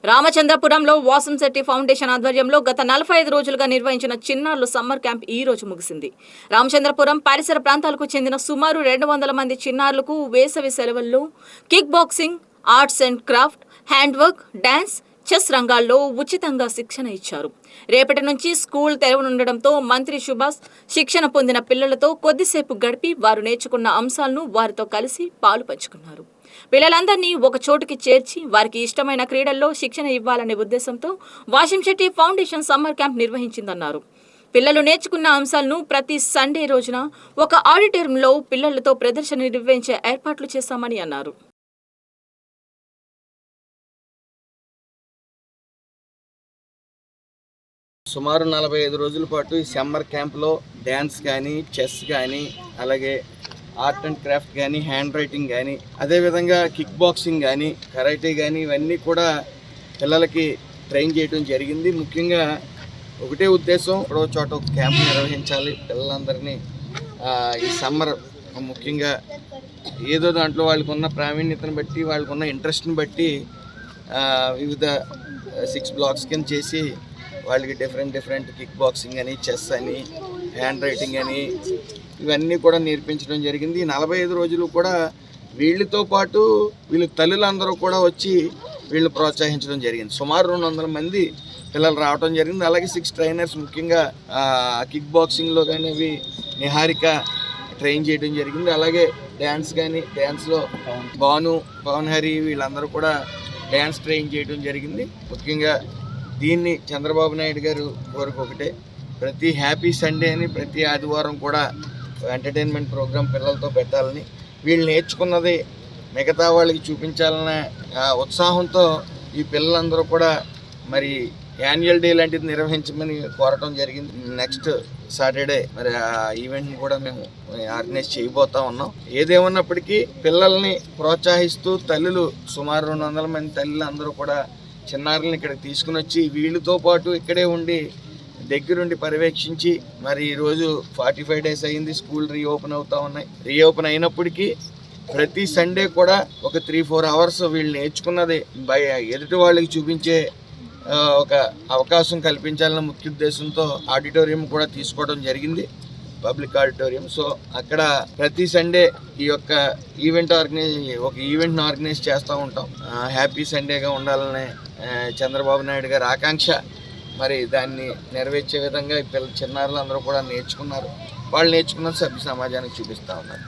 రామచంద్రపురంలో Vasamsetti foundation ఆధ్వర్యంలో గత 45 రోజులుగా నిర్వహించిన చిన్నారుల సమ్మర్ క్యాంప్ ఈ రోజు ముగిసింది. రామచంద్రపురం పరిసర ప్రాంతాలకు చెందిన సుమారు 200 మంది చిన్నారులకు వేసవి సెలవుల్లో kick boxing, arts and craft, hand work, dance, chess రంగాల్లో ఉచితంగా శిక్షణ ఇచ్చారు. రేపటి నుంచి స్కూల్ తెరవనుండడంతో మంత్రి సుభాష్ శిక్షణ పొందిన పిల్లలతో కొద్దిసేపు గడిపి వారు నేర్చుకున్న అంశాలను వారితో కలిసి పాలు పంచుకున్నారు. పిల్లలందరినీ ఒక చోటుకి చేర్చి వారికి ఇష్టమైన క్రీడల్లో శిక్షణ ఇవ్వాలనే ఉద్దేశంతో వాసంశెట్టి ఫౌండేషన్ సమ్మర్ క్యాంప్ నిర్వహించిందన్నారు. పిల్లలు నేర్చుకున్న అంశాలను ప్రతి సండే రోజున ఒక ఆడిటోరియంలో పిల్లలతో ప్రదర్శన నిర్వహించే ఏర్పాట్లు చేశామని అన్నారు. సుమారు 45 రోజుల పాటు ఈ సమ్మర్ క్యాంప్లో డ్యాన్స్ కానీ, చెస్ కానీ, అలాగే ఆర్ట్ అండ్ క్రాఫ్ట్ కానీ, హ్యాండ్ రైటింగ్ కానీ, అదేవిధంగా కిక్ బాక్సింగ్ కానీ, కరాటే కానీ ఇవన్నీ కూడా పిల్లలకి ట్రైన్ చేయడం జరిగింది. ముఖ్యంగా ఒకటే ఉద్దేశం, ఎక్కడో చోట ఒక క్యాంప్ నిర్వహించాలి. పిల్లలందరినీ ఈ సమ్మర్ ముఖ్యంగా ఏదో దాంట్లో వాళ్ళకున్న ప్రావీణ్యతను బట్టి, వాళ్ళకున్న ఇంట్రెస్ట్ని బట్టి వివిధ 6 బ్లాక్స్ కింద చేసి వాళ్ళకి డిఫరెంట్ కిక్ బాక్సింగ్ అని, చెస్ అని, హ్యాండ్ రైటింగ్ అని ఇవన్నీ కూడా నేర్పించడం జరిగింది. 45 రోజులు కూడా వీళ్ళతో పాటు వీళ్ళ తల్లులందరూ కూడా వచ్చి వీళ్ళు ప్రోత్సహించడం జరిగింది. సుమారు 200 మంది పిల్లలు రావడం జరిగింది. అలాగే 6 ట్రైనర్స్ ముఖ్యంగా కిక్ బాక్సింగ్లో కానీ అవి నిహారిక ట్రైన్ చేయడం జరిగింది. అలాగే డ్యాన్స్ కానీ, డ్యాన్స్లో భాను, పవన్ హరి వీళ్ళందరూ కూడా డ్యాన్స్ ట్రైన్ చేయడం జరిగింది. ముఖ్యంగా దీన్ని చంద్రబాబు నాయుడు గారు కోరిక ఒకటే, ప్రతి హ్యాపీ సండే అని ప్రతి ఆదివారం కూడా ఎంటర్టైన్మెంట్ ప్రోగ్రాం పిల్లలతో పెట్టాలని, వీళ్ళు నేర్చుకున్నది మిగతా వాళ్ళకి చూపించాలన్న ఉత్సాహంతో ఈ పిల్లలందరూ కూడా మరి యాన్యువల్ డే లాంటిది నిర్వహించమని కోరటం జరిగింది. నెక్స్ట్ సాటర్డే మరి ఆ ఈవెంట్ని కూడా మేము ఆర్గనైజ్ చేయబోతా ఉన్నాం. ఏదేమన్నప్పటికీ పిల్లల్ని ప్రోత్సహిస్తూ తల్లులు సుమారు 200 మంది తల్లులు అందరూ కూడా చిన్నారులను ఇక్కడికి తీసుకుని వచ్చి వీళ్ళతో పాటు ఇక్కడే ఉండి దగ్గరుండి పర్యవేక్షించి మరి ఈరోజు 45 డేస్ అయింది. స్కూల్ రీఓపెన్ అవుతూ ఉన్నాయి. రీఓపెన్ అయినప్పటికీ ప్రతి సండే కూడా ఒక 3-4 అవర్స్ వీళ్ళు నేర్చుకున్నది ఎదుటి వాళ్ళకి చూపించే ఒక అవకాశం కల్పించాలన్న ముఖ్య ఉద్దేశంతో ఆడిటోరియం కూడా తీసుకోవడం జరిగింది, పబ్లిక్ ఆడిటోరియం. సో అక్కడ ప్రతి సండే ఈ యొక్క ఈవెంట్ని ఆర్గనైజ్ చేస్తూ ఉంటాం. హ్యాపీ సండేగా ఉండాలనే చంద్రబాబు నాయుడు గారి ఆకాంక్ష. మరి దాన్ని నెరవేర్చే విధంగా ఈ చిన్నారులు అందరూ కూడా నేర్చుకున్నారు. వాళ్ళు నేర్చుకున్న సభ్య సమాజానికి చూపిస్తూ ఉన్నారు.